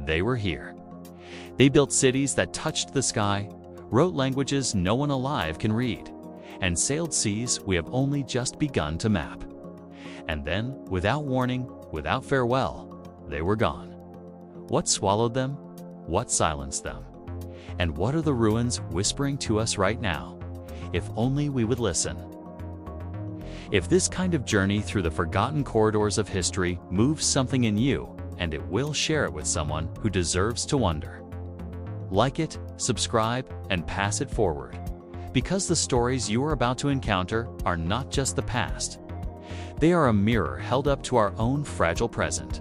they were here. They built cities that touched the sky, wrote languages no one alive can read, and sailed seas we have only just begun to map. And then, without warning, without farewell, they were gone. What swallowed them? What silenced them? And what are the ruins whispering to us right now? If only we would listen. If this kind of journey through the forgotten corridors of history moves something in you, and it will share it with someone who deserves to wonder. Like it, subscribe, and pass it forward. Because the stories you are about to encounter are not just the past. They are a mirror held up to our own fragile present.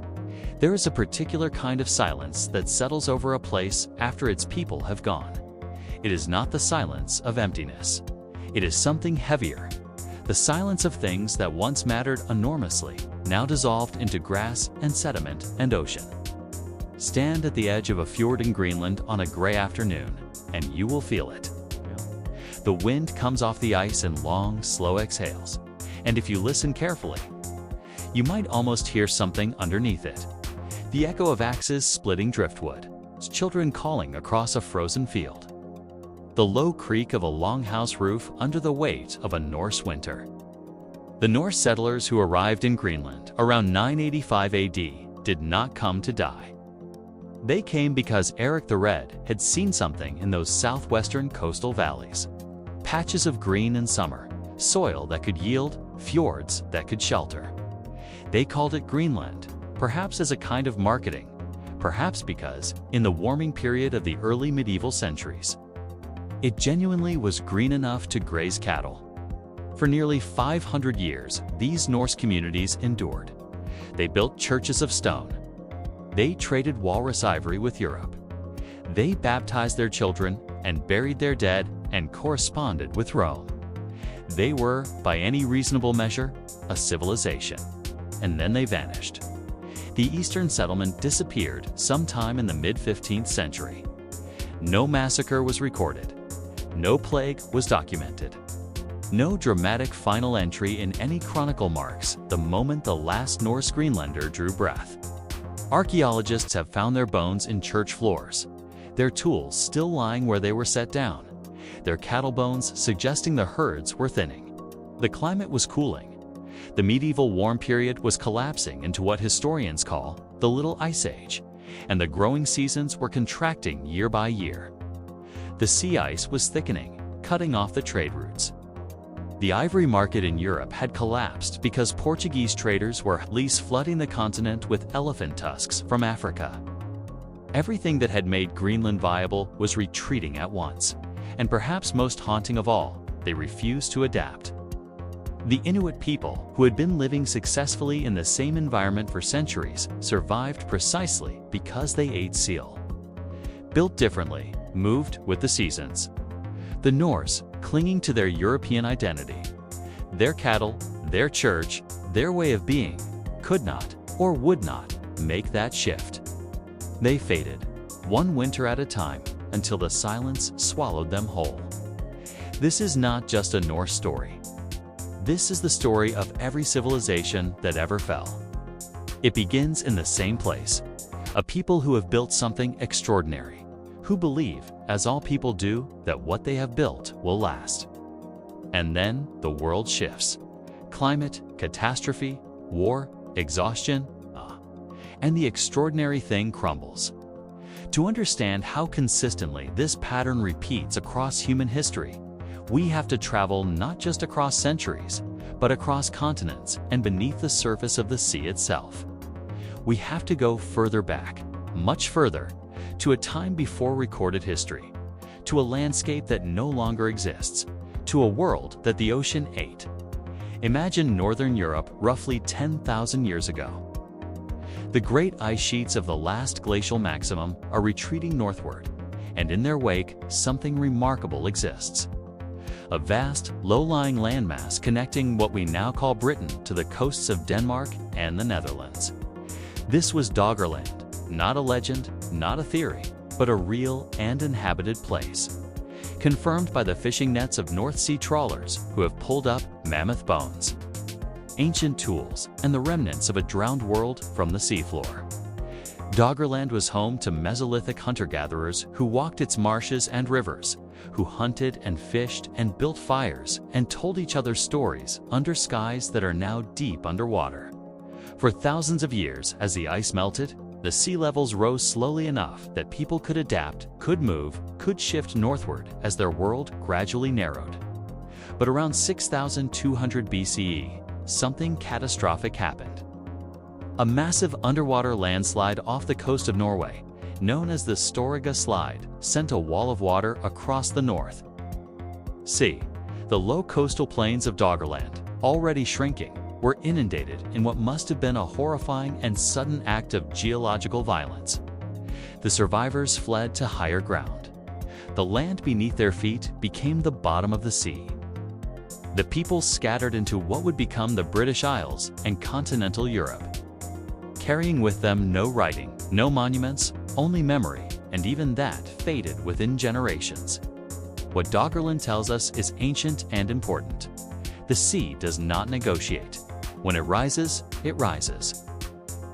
There is a particular kind of silence that settles over a place after its people have gone. It is not the silence of emptiness. It is something heavier. The silence of things that once mattered enormously, now dissolved into grass and sediment and ocean. Stand at the edge of a fjord in Greenland on a gray afternoon, and you will feel it. The wind comes off the ice in long, slow exhales, and if you listen carefully, you might almost hear something underneath it. The echo of axes splitting driftwood, children calling across a frozen field. The low creak of a longhouse roof under the weight of a Norse winter. The Norse settlers who arrived in Greenland around 985 AD did not come to die. They came because Eric the Red had seen something in those southwestern coastal valleys. Patches of green in summer, soil that could yield, fjords that could shelter. They called it Greenland, perhaps as a kind of marketing, perhaps because, in the warming period of the early medieval centuries, it genuinely was green enough to graze cattle. For nearly 500 years, these Norse communities endured. They built churches of stone. They traded walrus ivory with Europe. They baptized their children and buried their dead and corresponded with Rome. They were, by any reasonable measure, a civilization. And then they vanished. The eastern settlement disappeared sometime in the mid-15th century. No massacre was recorded. No plague was documented. No dramatic final entry in any chronicle marks the moment the last Norse Greenlander drew breath. Archaeologists have found their bones in church floors, their tools still lying where they were set down, their cattle bones suggesting the herds were thinning. The climate was cooling. The medieval warm period was collapsing into what historians call the Little Ice Age, and the growing seasons were contracting year by year. The sea ice was thickening, cutting off the trade routes. The ivory market in Europe had collapsed because Portuguese traders were at least flooding the continent with elephant tusks from Africa. Everything that had made Greenland viable was retreating at once, and perhaps most haunting of all, they refused to adapt. The Inuit people, who had been living successfully in the same environment for centuries, survived precisely because they ate seal. Built differently, moved with the seasons. The Norse, clinging to their European identity, their cattle, their church, their way of being, could not or would not make that shift. They faded, one winter at a time, until the silence swallowed them whole. This is not just a Norse story. This is the story of every civilization that ever fell. It begins in the same place, a people who have built something extraordinary, who believe, as all people do, that what they have built will last. And then the world shifts. Climate, catastrophe, war, exhaustion, and the extraordinary thing crumbles. To understand how consistently this pattern repeats across human history, we have to travel not just across centuries, but across continents and beneath the surface of the sea itself. We have to go further back, much further, to a time before recorded history, to a landscape that no longer exists, to a world that the ocean ate. Imagine Northern Europe roughly 10,000 years ago. The great ice sheets of the last glacial maximum are retreating northward, and in their wake, something remarkable exists. A vast, low-lying landmass connecting what we now call Britain to the coasts of Denmark and the Netherlands. This was Doggerland, not a legend, not a theory, but a real and inhabited place. Confirmed by the fishing nets of North Sea trawlers who have pulled up mammoth bones, ancient tools, and the remnants of a drowned world from the seafloor. Doggerland was home to Mesolithic hunter-gatherers who walked its marshes and rivers, who hunted and fished and built fires and told each other stories under skies that are now deep underwater. For thousands of years, as the ice melted, the sea levels rose slowly enough that people could adapt, could move, could shift northward as their world gradually narrowed. But around 6,200 BCE, something catastrophic happened. A massive underwater landslide off the coast of Norway, known as the Storegga slide, sent a wall of water across the North Sea. The low coastal plains of Doggerland, already shrinking, were inundated in what must have been a horrifying and sudden act of geological violence. The survivors fled to higher ground. The land beneath their feet became the bottom of the sea. The people scattered into what would become the British Isles and continental Europe, carrying with them no writing, no monuments, only memory, and even that faded within generations. What Doggerland tells us is ancient and important. The sea does not negotiate. When it rises, it rises.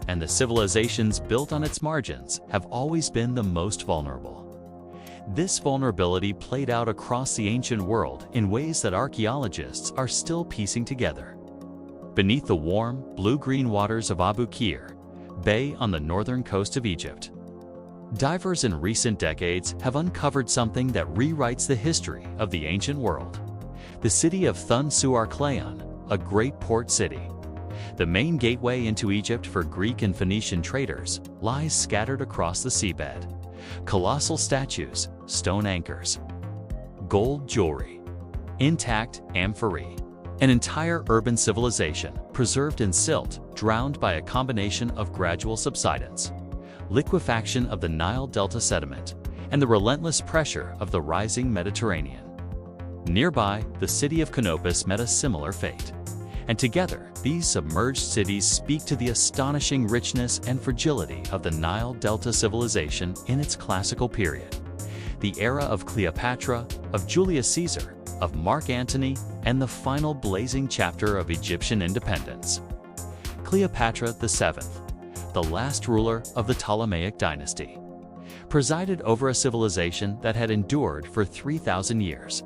And the civilizations built on its margins have always been the most vulnerable. This vulnerability played out across the ancient world in ways that archaeologists are still piecing together. Beneath the warm, blue-green waters of Abu Qir Bay on the northern coast of Egypt, divers in recent decades have uncovered something that rewrites the history of the ancient world. The city of Thonis-Heracleion, a great port city, the main gateway into Egypt for Greek and Phoenician traders, lies scattered across the seabed. Colossal statues, stone anchors, gold jewelry, intact amphorae, an entire urban civilization preserved in silt, drowned by a combination of gradual subsidence, liquefaction of the Nile Delta sediment, and the relentless pressure of the rising Mediterranean. Nearby, the city of Canopus met a similar fate. And together, these submerged cities speak to the astonishing richness and fragility of the Nile Delta civilization in its classical period. The era of Cleopatra, of Julius Caesar, of Mark Antony, and the final blazing chapter of Egyptian independence. Cleopatra VII, the last ruler of the Ptolemaic dynasty, presided over a civilization that had endured for 3,000 years.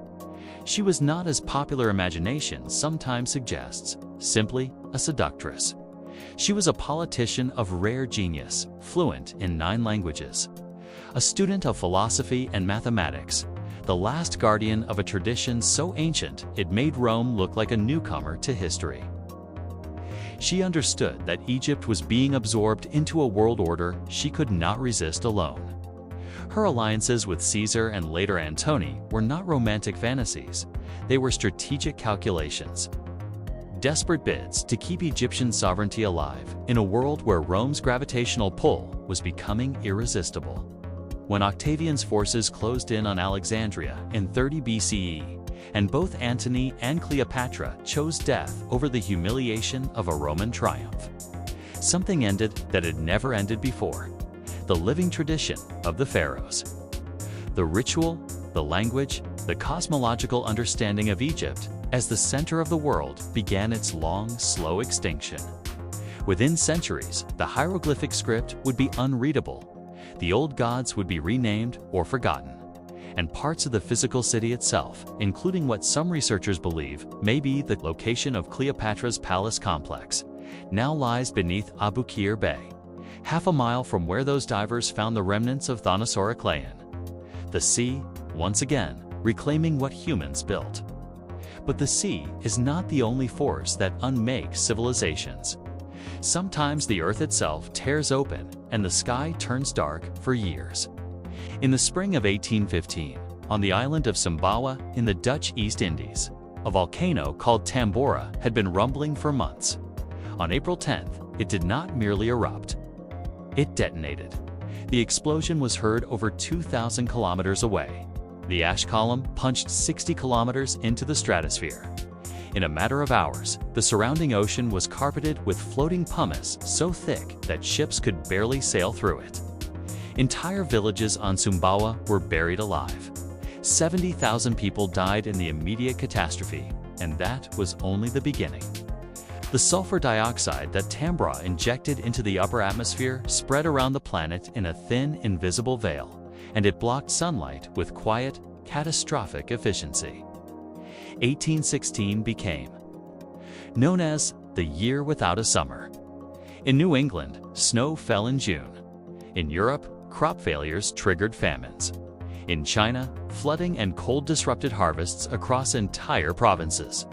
She was not as popular imagination sometimes suggests, simply a seductress. She was a politician of rare genius, fluent in 9 languages, a student of philosophy and mathematics, the last guardian of a tradition so ancient it made Rome look like a newcomer to history. She understood that Egypt was being absorbed into a world order she could not resist alone. Her alliances with Caesar and later Antony were not romantic fantasies, they were strategic calculations. Desperate bids to keep Egyptian sovereignty alive in a world where Rome's gravitational pull was becoming irresistible. When Octavian's forces closed in on Alexandria in 30 BCE, and both Antony and Cleopatra chose death over the humiliation of a Roman triumph, something ended that had never ended before. The living tradition of the pharaohs. The ritual, the language, the cosmological understanding of Egypt as the center of the world began its long, slow extinction. Within centuries, the hieroglyphic script would be unreadable. The old gods would be renamed or forgotten. And parts of the physical city itself, including what some researchers believe may be the location of Cleopatra's palace complex, now lies beneath Abu Qir Bay, half a mile from where those divers found the remnants of Thonis-Heracleion. The sea, once again, reclaiming what humans built. But the sea is not the only force that unmakes civilizations. Sometimes the earth itself tears open and the sky turns dark for years. In the spring of 1815, on the island of Sumbawa in the Dutch East Indies, a volcano called Tambora had been rumbling for months. On April 10th, it did not merely erupt. It detonated. The explosion was heard over 2,000 kilometers away. The ash column punched 60 kilometers into the stratosphere. In a matter of hours, the surrounding ocean was carpeted with floating pumice so thick that ships could barely sail through it. Entire villages on Sumbawa were buried alive. 70,000 people died in the immediate catastrophe, and that was only the beginning. The sulfur dioxide that Tambora injected into the upper atmosphere spread around the planet in a thin, invisible veil, and it blocked sunlight with quiet, catastrophic efficiency. 1816 became known as the year without a summer. In New England, snow fell in June. In Europe, crop failures triggered famines. In China, flooding and cold disrupted harvests across entire provinces.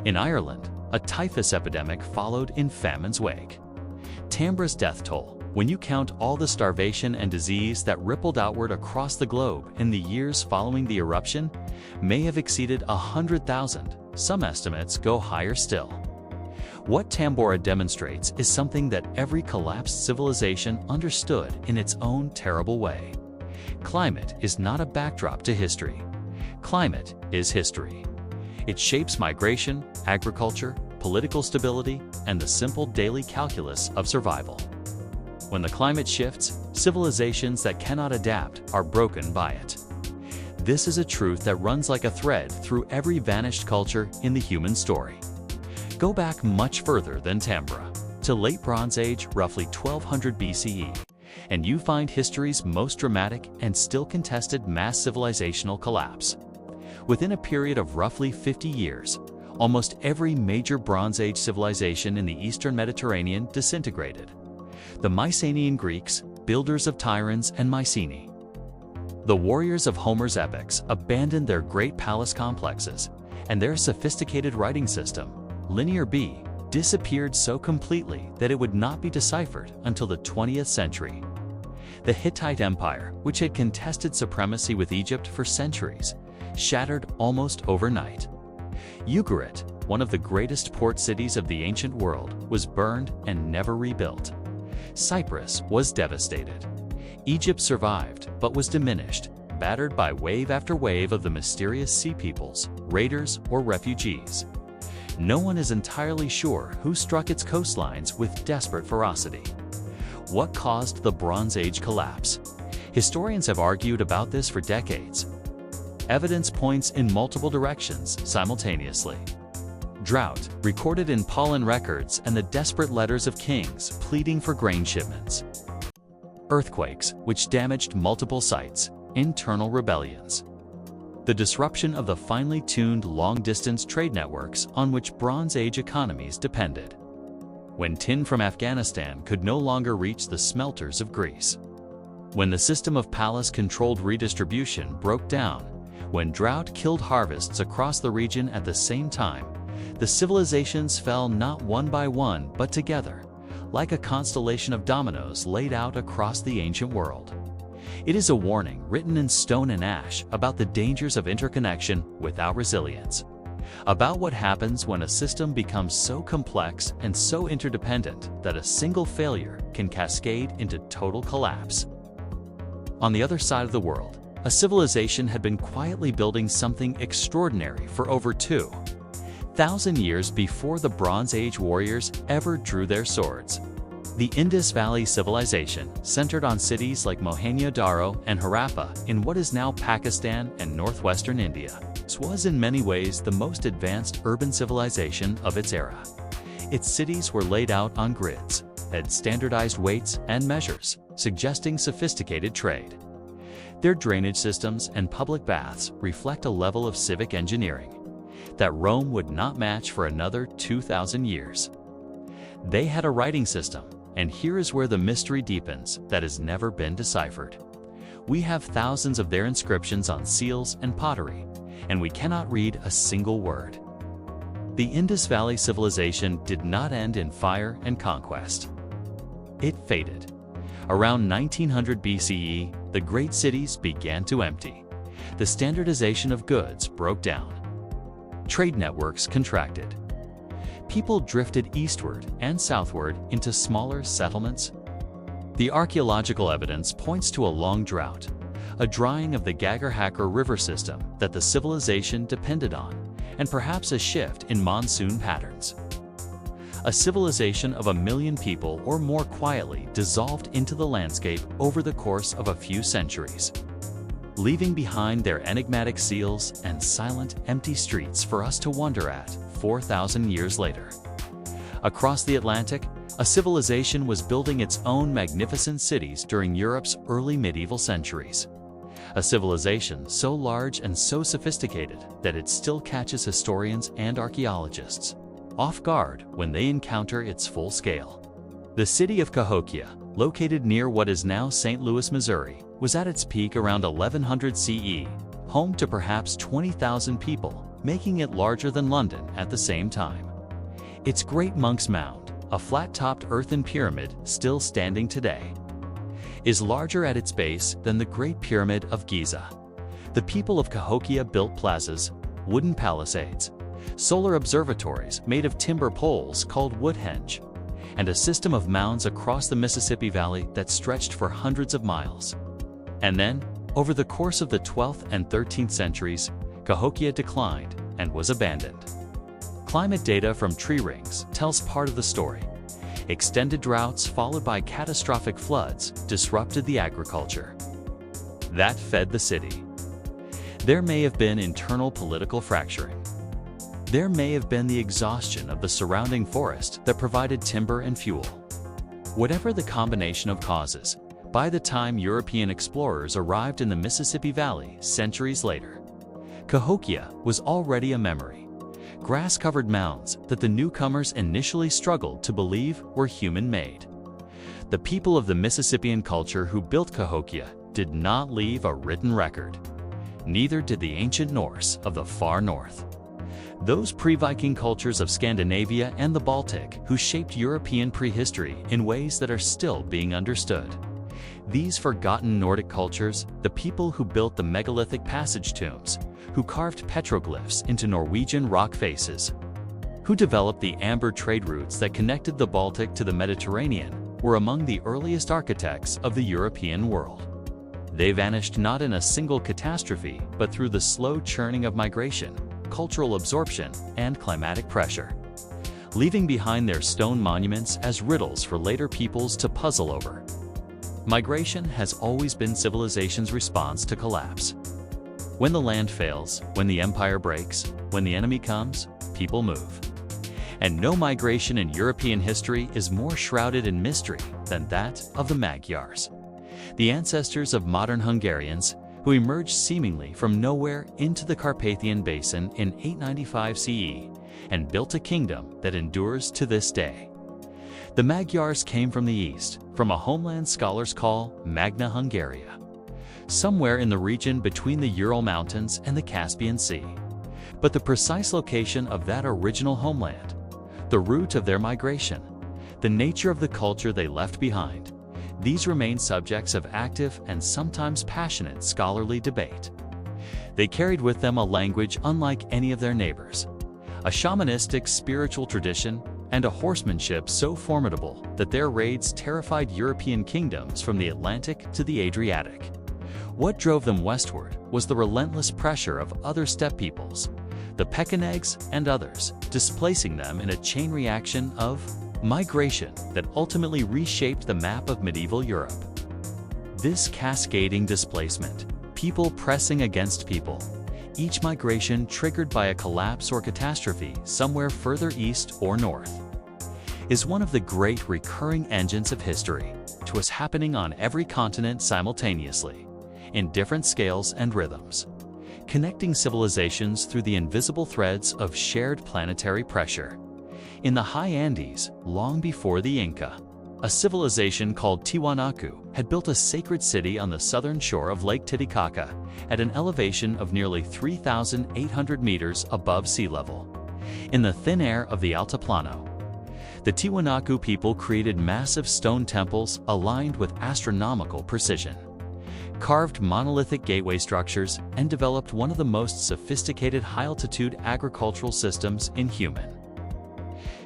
In Ireland, a typhus epidemic followed in famine's wake. Tambora's death toll, when you count all the starvation and disease that rippled outward across the globe in the years following the eruption, may have exceeded 100,000. Some estimates go higher still. What Tambora demonstrates is something that every collapsed civilization understood in its own terrible way. Climate is not a backdrop to history. Climate is history. It shapes migration, agriculture, political stability, and the simple daily calculus of survival. When the climate shifts, civilizations that cannot adapt are broken by it. This is a truth that runs like a thread through every vanished culture in the human story. Go back much further than Tambora, to late Bronze Age, roughly 1200 BCE, and you find history's most dramatic and still contested mass civilizational collapse. Within a period of roughly 50 years, almost every major Bronze Age civilization in the Eastern Mediterranean disintegrated. The Mycenaean Greeks, builders of Tiryns and Mycenae. The warriors of Homer's epics abandoned their great palace complexes, and their sophisticated writing system, Linear B, disappeared so completely that it would not be deciphered until the 20th century. The Hittite Empire, which had contested supremacy with Egypt for centuries, shattered almost overnight. Ugarit, one of the greatest port cities of the ancient world, was burned and never rebuilt. Cyprus was devastated. Egypt survived, but was diminished, battered by wave after wave of the mysterious sea peoples, raiders, or refugees. No one is entirely sure who struck its coastlines with desperate ferocity. What caused the Bronze Age collapse? Historians have argued about this for decades. Evidence points in multiple directions simultaneously. Drought, recorded in pollen records, and the desperate letters of kings pleading for grain shipments. Earthquakes, which damaged multiple sites, internal rebellions. The disruption of the finely tuned long-distance trade networks on which Bronze Age economies depended. When tin from Afghanistan could no longer reach the smelters of Greece. When the system of palace-controlled redistribution broke down. When drought killed harvests across the region at the same time, the civilizations fell not one by one but together, like a constellation of dominoes laid out across the ancient world. It is a warning written in stone and ash about the dangers of interconnection without resilience, about what happens when a system becomes so complex and so interdependent that a single failure can cascade into total collapse. On the other side of the world, a civilization had been quietly building something extraordinary for over 2,000 years before the Bronze Age warriors ever drew their swords. The Indus Valley Civilization, centered on cities like Mohenjo-Daro and Harappa in what is now Pakistan and northwestern India, was in many ways the most advanced urban civilization of its era. Its cities were laid out on grids, had standardized weights and measures, suggesting sophisticated trade. Their drainage systems and public baths reflect a level of civic engineering that Rome would not match for another 2,000 years. They had a writing system, and here is where the mystery deepens, that has never been deciphered. We have thousands of their inscriptions on seals and pottery, and we cannot read a single word. The Indus Valley Civilization did not end in fire and conquest. It faded. Around 1900 BCE, the great cities began to empty. The standardization of goods broke down. Trade networks contracted. People drifted eastward and southward into smaller settlements. The archaeological evidence points to a long drought, a drying of the Gagger-Hacker river system that the civilization depended on, and perhaps a shift in monsoon patterns. A civilization of 1 million people or more quietly dissolved into the landscape over the course of a few centuries, leaving behind their enigmatic seals and silent, empty streets for us to wonder at 4,000 years later. Across the Atlantic, a civilization was building its own magnificent cities during Europe's early medieval centuries. A civilization so large and so sophisticated that it still catches historians and archaeologists off guard when they encounter its full scale. The city of Cahokia, located near what is now St. Louis, Missouri, was at its peak around 1100 CE, home to perhaps 20,000 people, making it larger than London at the same time. Its Great Monk's Mound, a flat-topped earthen pyramid still standing today, is larger at its base than the Great Pyramid of Giza. The people of Cahokia built plazas, wooden palisades, solar observatories made of timber poles called woodhenge, and a system of mounds across the Mississippi Valley that stretched for hundreds of miles. And then, over the course of the 12th and 13th centuries, Cahokia declined and was abandoned. Climate data from tree rings tells part of the story. Extended droughts followed by catastrophic floods disrupted the agriculture. That fed the city. There may have been internal political fracturing. There may have been the exhaustion of the surrounding forest that provided timber and fuel. Whatever the combination of causes, by the time European explorers arrived in the Mississippi Valley centuries later, Cahokia was already a memory. Grass-covered mounds that the newcomers initially struggled to believe were human-made. The people of the Mississippian culture who built Cahokia did not leave a written record. Neither did the ancient Norse of the far north. Those pre-Viking cultures of Scandinavia and the Baltic who shaped European prehistory in ways that are still being understood. These forgotten Nordic cultures, the people who built the megalithic passage tombs, who carved petroglyphs into Norwegian rock faces, who developed the amber trade routes that connected the Baltic to the Mediterranean, were among the earliest architects of the European world. They vanished not in a single catastrophe, but through the slow churning of migration, cultural absorption, and climatic pressure, leaving behind their stone monuments as riddles for later peoples to puzzle over. Migration has always been civilization's response to collapse. When the land fails, when the empire breaks, when the enemy comes, people move. And no migration in European history is more shrouded in mystery than that of the Magyars, the ancestors of modern Hungarians who emerged seemingly from nowhere into the Carpathian Basin in 895 CE and built a kingdom that endures to this day. The Magyars came from the east, from a homeland scholars call Magna Hungaria, somewhere in the region between the Ural Mountains and the Caspian Sea. But the precise location of that original homeland, the route of their migration, the nature of the culture they left behind, these remain subjects of active and sometimes passionate scholarly debate. They carried with them a language unlike any of their neighbors, a shamanistic spiritual tradition, and a horsemanship so formidable that their raids terrified European kingdoms from the Atlantic to the Adriatic. What drove them westward was the relentless pressure of other steppe peoples, the Pechenegs and others, displacing them in a chain reaction of migration that ultimately reshaped the map of medieval Europe. This cascading displacement, people pressing against people, each migration triggered by a collapse or catastrophe somewhere further east or north, is one of the great recurring engines of history, to us happening on every continent simultaneously, in different scales and rhythms, connecting civilizations through the invisible threads of shared planetary pressure. In the high Andes, long before the Inca, a civilization called Tiwanaku had built a sacred city on the southern shore of Lake Titicaca at an elevation of nearly 3,800 meters above sea level. In the thin air of the Altiplano, the Tiwanaku people created massive stone temples aligned with astronomical precision, carved monolithic gateway structures, and developed one of the most sophisticated high-altitude agricultural systems in human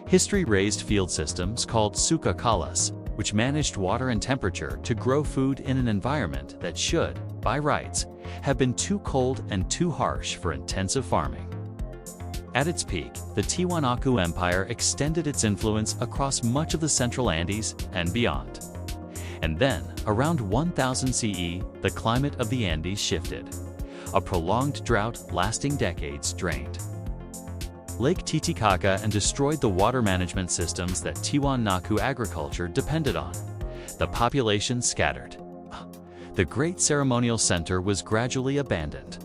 history, raised field systems called suka kalas, which managed water and temperature to grow food in an environment that should, by rights, have been too cold and too harsh for intensive farming. At its peak, the Tiwanaku Empire extended its influence across much of the central Andes and beyond. And then, around 1000 CE, the climate of the Andes shifted. A prolonged drought lasting decades drained Lake Titicaca and destroyed the water management systems that Tiwanaku agriculture depended on. The population scattered. The great ceremonial center was gradually abandoned.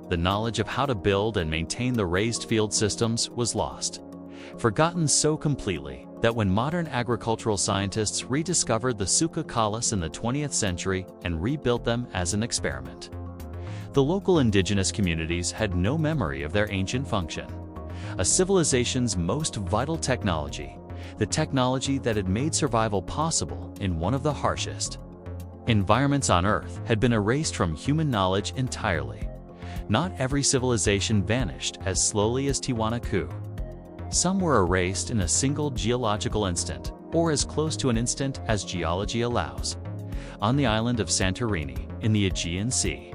The knowledge of how to build and maintain the raised field systems was lost, forgotten so completely that when modern agricultural scientists rediscovered the Suka Kalas in the 20th century and rebuilt them as an experiment, the local indigenous communities had no memory of their ancient function. A civilization's most vital technology, the technology that had made survival possible in one of the harshest environments on Earth, had been erased from human knowledge entirely. Not every civilization vanished as slowly as Tiwanaku. Some were erased in a single geological instant, or as close to an instant as geology allows, on the island of Santorini in the Aegean Sea.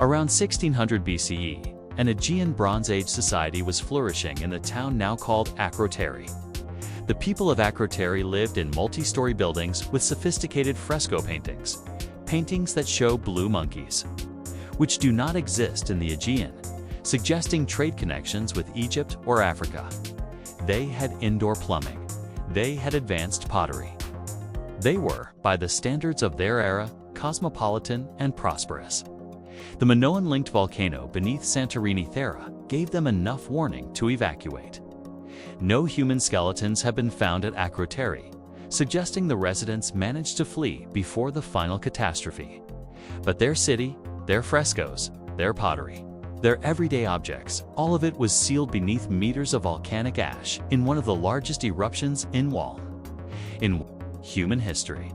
Around 1600 BCE, an Aegean Bronze Age society was flourishing in the town now called Akrotiri. The people of Akrotiri lived in multi-story buildings with sophisticated fresco paintings, paintings that show blue monkeys, which do not exist in the Aegean, suggesting trade connections with Egypt or Africa. They had indoor plumbing. They had advanced pottery. They were, by the standards of their era, cosmopolitan and prosperous. The Minoan-linked volcano beneath Santorini Thera gave them enough warning to evacuate. No human skeletons have been found at Akrotiri, suggesting the residents managed to flee before the final catastrophe. But their city, their frescoes, their pottery, their everyday objects, all of it was sealed beneath meters of volcanic ash in one of the largest eruptions in human history.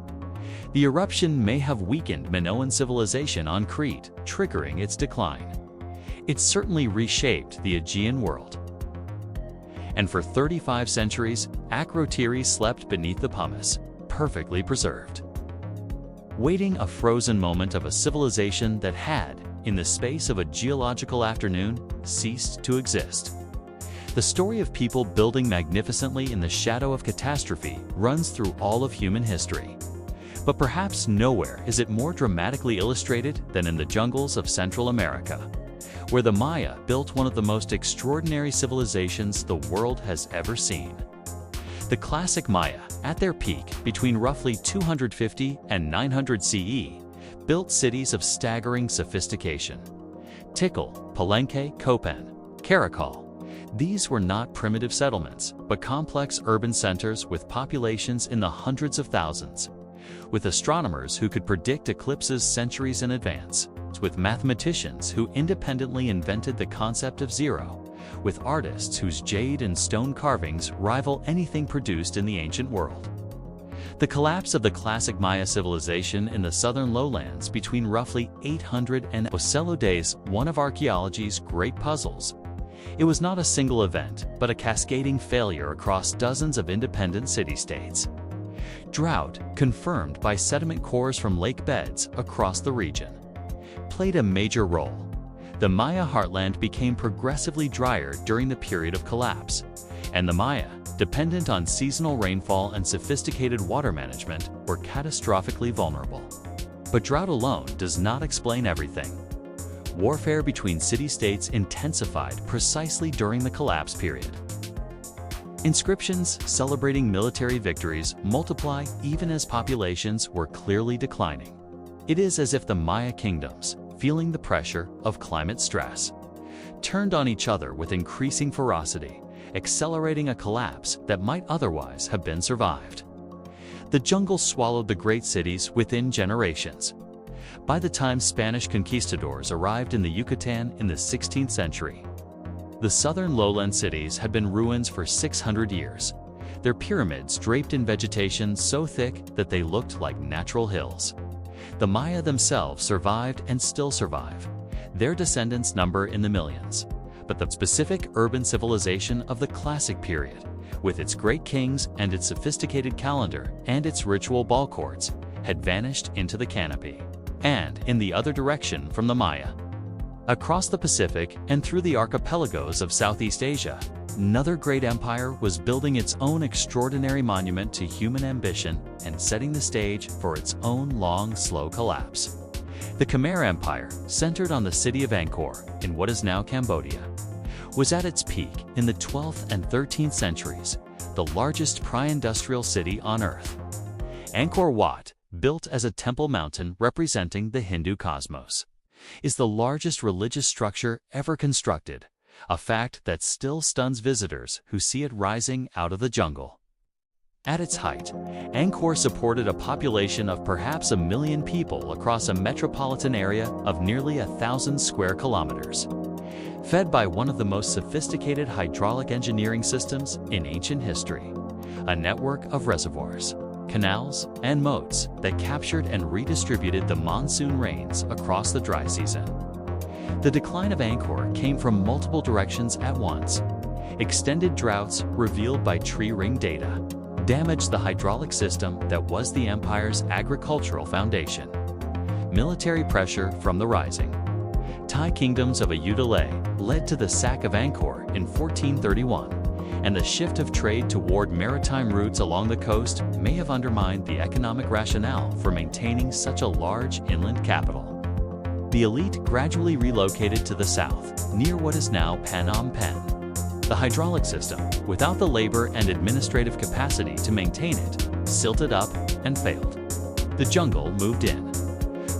The eruption may have weakened Minoan civilization on Crete, triggering its decline. It certainly reshaped the Aegean world. And for 35 centuries, Akrotiri slept beneath the pumice, perfectly preserved, waiting a frozen moment of a civilization that had, in the space of a geological afternoon, ceased to exist. The story of people building magnificently in the shadow of catastrophe runs through all of human history. But perhaps nowhere is it more dramatically illustrated than in the jungles of Central America, where the Maya built one of the most extraordinary civilizations the world has ever seen. The classic Maya, at their peak between roughly 250 and 900 CE, built cities of staggering sophistication. Tikal, Palenque, Copan, Caracal. These were not primitive settlements, but complex urban centers with populations in the hundreds of thousands, with astronomers who could predict eclipses centuries in advance, with mathematicians who independently invented the concept of zero, with artists whose jade and stone carvings rival anything produced in the ancient world. The collapse of the classic Maya civilization in the southern lowlands between roughly 800 and Ocello days, one of archaeology's great puzzles. It was not a single event, but a cascading failure across dozens of independent city-states. Drought, confirmed by sediment cores from lake beds across the region, played a major role. The Maya heartland became progressively drier during the period of collapse, and the Maya, dependent on seasonal rainfall and sophisticated water management, were catastrophically vulnerable. But drought alone does not explain everything. Warfare between city-states intensified precisely during the collapse period. Inscriptions celebrating military victories multiply even as populations were clearly declining. It is as if the Maya kingdoms, feeling the pressure of climate stress, turned on each other with increasing ferocity, accelerating a collapse that might otherwise have been survived. The jungle swallowed the great cities within generations. By the time Spanish conquistadors arrived in the Yucatan in the 16th century, the southern lowland cities had been ruins for 600 years, their pyramids draped in vegetation so thick that they looked like natural hills. The Maya themselves survived and still survive. Their descendants number in the millions. But the specific urban civilization of the classic period, with its great kings and its sophisticated calendar and its ritual ball courts, had vanished into the canopy. And in the other direction from the Maya, across the Pacific and through the archipelagos of Southeast Asia, another great empire was building its own extraordinary monument to human ambition and setting the stage for its own long, slow collapse. The Khmer Empire, centered on the city of Angkor in what is now Cambodia, was at its peak in the 12th and 13th centuries, the largest pre-industrial city on Earth. Angkor Wat, built as a temple mountain representing the Hindu cosmos, is the largest religious structure ever constructed, a fact that still stuns visitors who see it rising out of the jungle. At its height, Angkor supported a population of perhaps 1 million people across a metropolitan area of nearly 1,000 square kilometers, fed by one of the most sophisticated hydraulic engineering systems in ancient history, a network of reservoirs, canals, and moats that captured and redistributed the monsoon rains across the dry season. The decline of Angkor came from multiple directions at once. Extended droughts revealed by tree ring data damaged the hydraulic system that was the empire's agricultural foundation. Military pressure from the rising Thai kingdoms of Ayutthaya led to the sack of Angkor in 1431, and the shift of trade toward maritime routes along the coast may have undermined the economic rationale for maintaining such a large inland capital. The elite gradually relocated to the south, near what is now Phnom Penh. The hydraulic system, without the labor and administrative capacity to maintain it, silted up and failed. The jungle moved in.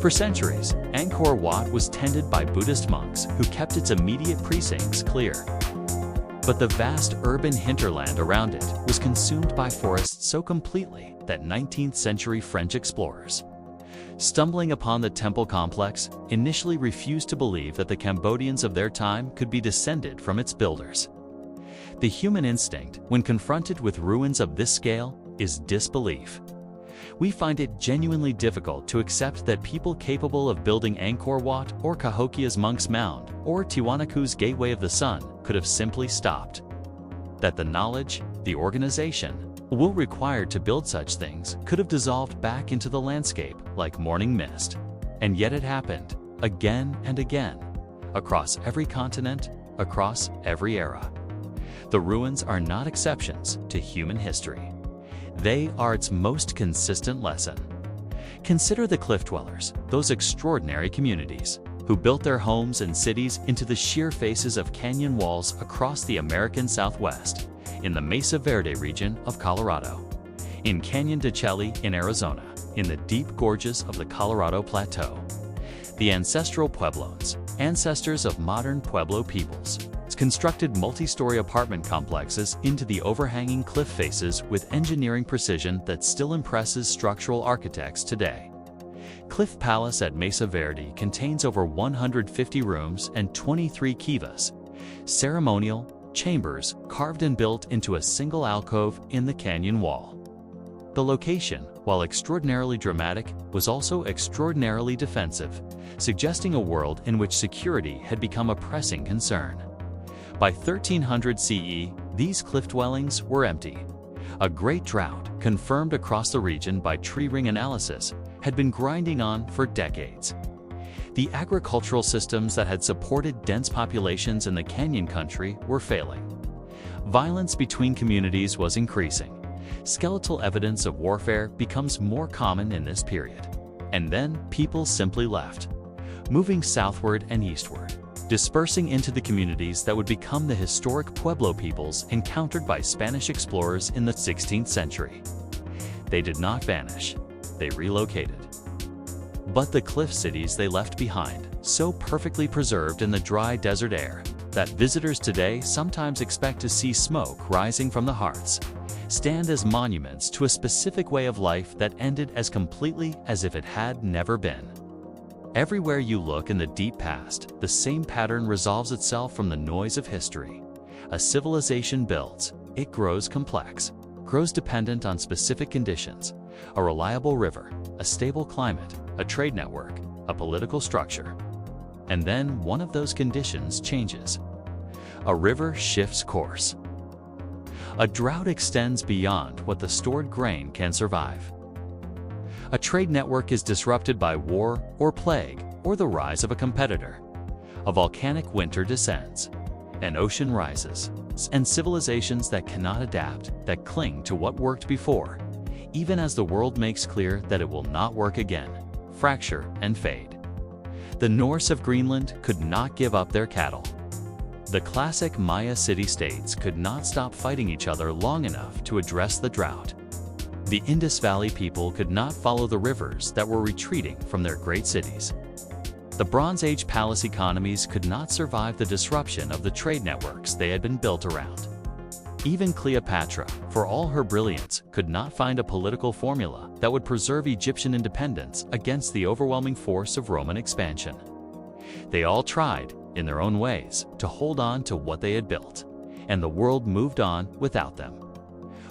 For centuries, Angkor Wat was tended by Buddhist monks who kept its immediate precincts clear. But the vast urban hinterland around it was consumed by forests so completely that 19th-century French explorers, stumbling upon the temple complex, initially refused to believe that the Cambodians of their time could be descended from its builders. The human instinct, when confronted with ruins of this scale, is disbelief. We find it genuinely difficult to accept that people capable of building Angkor Wat or Cahokia's Monk's Mound or Tiwanaku's Gateway of the Sun could have simply stopped. That the knowledge, the organization, will required to build such things could have dissolved back into the landscape like morning mist. And yet it happened, again and again, across every continent, across every era. The ruins are not exceptions to human history. They are its most consistent lesson. Consider the cliff dwellers, those extraordinary communities, who built their homes and cities into the sheer faces of canyon walls across the American Southwest, in the Mesa Verde region of Colorado, in Canyon de Chelly in Arizona, in the deep gorges of the Colorado Plateau. The ancestral Pueblones, ancestors of modern Pueblo peoples, constructed multi-story apartment complexes into the overhanging cliff faces with engineering precision that still impresses structural architects today. Cliff Palace at Mesa Verde contains over 150 rooms and 23 kivas, ceremonial chambers carved and built into a single alcove in the canyon wall. The location, while extraordinarily dramatic, was also extraordinarily defensive, suggesting a world in which security had become a pressing concern. By 1300 CE, these cliff dwellings were empty. A great drought, confirmed across the region by tree ring analysis, had been grinding on for decades. The agricultural systems that had supported dense populations in the canyon country were failing. Violence between communities was increasing. Skeletal evidence of warfare becomes more common in this period. And then people simply left, moving southward and eastward, dispersing into the communities that would become the historic Pueblo peoples encountered by Spanish explorers in the 16th century. They did not vanish, they relocated. But the cliff cities they left behind, so perfectly preserved in the dry desert air, that visitors today sometimes expect to see smoke rising from the hearths, stand as monuments to a specific way of life that ended as completely as if it had never been. Everywhere you look in the deep past, the same pattern resolves itself from the noise of history. A civilization builds, it grows complex, grows dependent on specific conditions, a reliable river, a stable climate, a trade network, a political structure. And then one of those conditions changes. A river shifts course. A drought extends beyond what the stored grain can survive. A trade network is disrupted by war or plague or the rise of a competitor. A volcanic winter descends. An ocean rises. And civilizations that cannot adapt, that cling to what worked before, even as the world makes clear that it will not work again, fracture and fade. The Norse of Greenland could not give up their cattle. The classic Maya city-states could not stop fighting each other long enough to address the drought. The Indus Valley people could not follow the rivers that were retreating from their great cities. The Bronze Age palace economies could not survive the disruption of the trade networks they had been built around. Even Cleopatra, for all her brilliance, could not find a political formula that would preserve Egyptian independence against the overwhelming force of Roman expansion. They all tried, in their own ways, to hold on to what they had built, and the world moved on without them.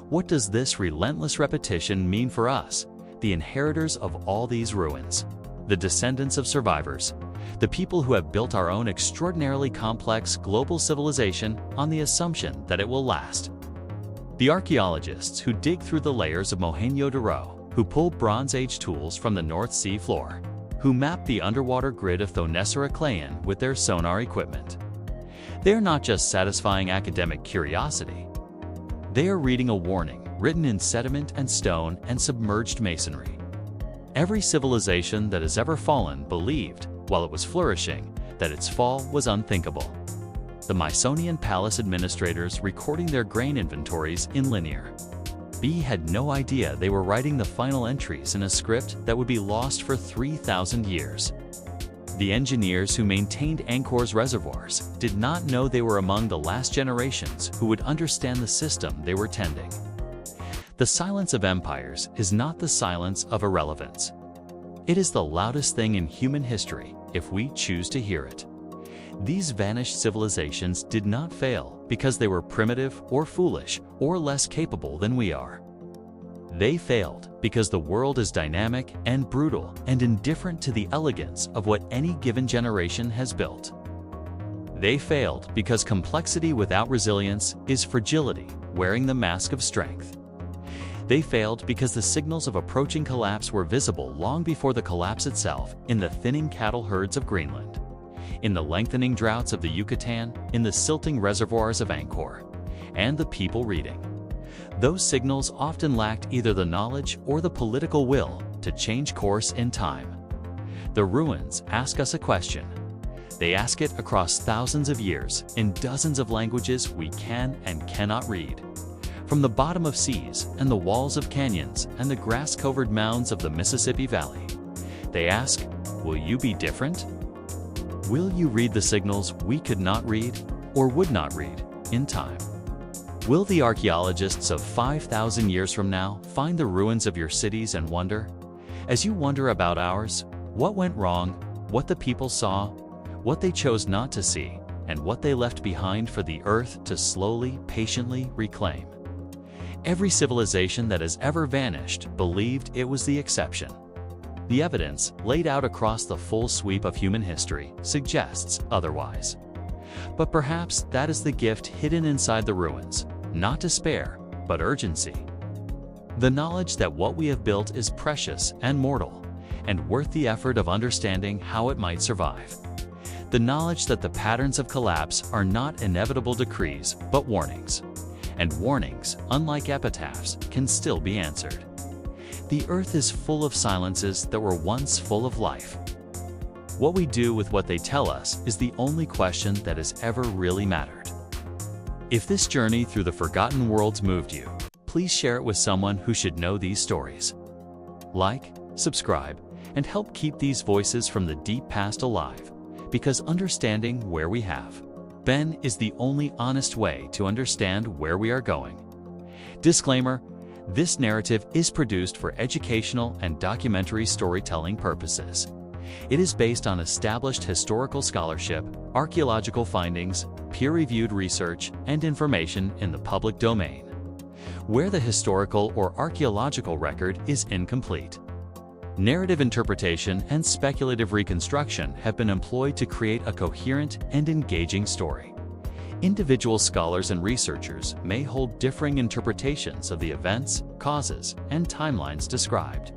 What does this relentless repetition mean for us, the inheritors of all these ruins, the descendants of survivors, the people who have built our own extraordinarily complex global civilization on the assumption that it will last? The archaeologists who dig through the layers of Mohenjo-Daro, who pull Bronze Age tools from the North Sea floor, who map the underwater grid of Thonis-Heracleion with their sonar equipment. They are not just satisfying academic curiosity. They are reading a warning written in sediment and stone and submerged masonry. Every civilization that has ever fallen believed, while it was flourishing, that its fall was unthinkable. The Mycenaean palace administrators recording their grain inventories in linear. B had no idea they were writing the final entries in a script that would be lost for 3,000 years. The engineers who maintained Angkor's reservoirs did not know they were among the last generations who would understand the system they were tending. The silence of empires is not the silence of irrelevance. It is the loudest thing in human history if we choose to hear it. These vanished civilizations did not fail because they were primitive or foolish or less capable than we are. They failed because the world is dynamic and brutal and indifferent to the elegance of what any given generation has built. They failed because complexity without resilience is fragility wearing the mask of strength. They failed because the signals of approaching collapse were visible long before the collapse itself in the thinning cattle herds of Greenland, in the lengthening droughts of the Yucatan, in the silting reservoirs of Angkor, and the people reading. Those signals often lacked either the knowledge or the political will to change course in time. The ruins ask us a question. They ask it across thousands of years in dozens of languages we can and cannot read. From the bottom of seas and the walls of canyons and the grass-covered mounds of the Mississippi Valley, they ask, will you be different? Will you read the signals we could not read or would not read in time? Will the archaeologists of 5,000 years from now find the ruins of your cities and wonder, as you wonder about ours, what went wrong, what the people saw, what they chose not to see, and what they left behind for the earth to slowly, patiently reclaim? Every civilization that has ever vanished believed it was the exception. The evidence, laid out across the full sweep of human history, suggests otherwise. But perhaps that is the gift hidden inside the ruins, not despair, but urgency. The knowledge that what we have built is precious and mortal, and worth the effort of understanding how it might survive. The knowledge that the patterns of collapse are not inevitable decrees, but warnings. And warnings, unlike epitaphs, can still be answered. The earth is full of silences that were once full of life. What we do with what they tell us is the only question that has ever really mattered. If this journey through the forgotten worlds moved you, please share it with someone who should know these stories. Like, subscribe, and help keep these voices from the deep past alive, because understanding where we have been is the only honest way to understand where we are going. Disclaimer: this narrative is produced for educational and documentary storytelling purposes. It is based on established historical scholarship, archaeological findings, peer-reviewed research, and information in the public domain, where the historical or archaeological record is incomplete. Narrative interpretation and speculative reconstruction have been employed to create a coherent and engaging story. Individual scholars and researchers may hold differing interpretations of the events, causes, and timelines described.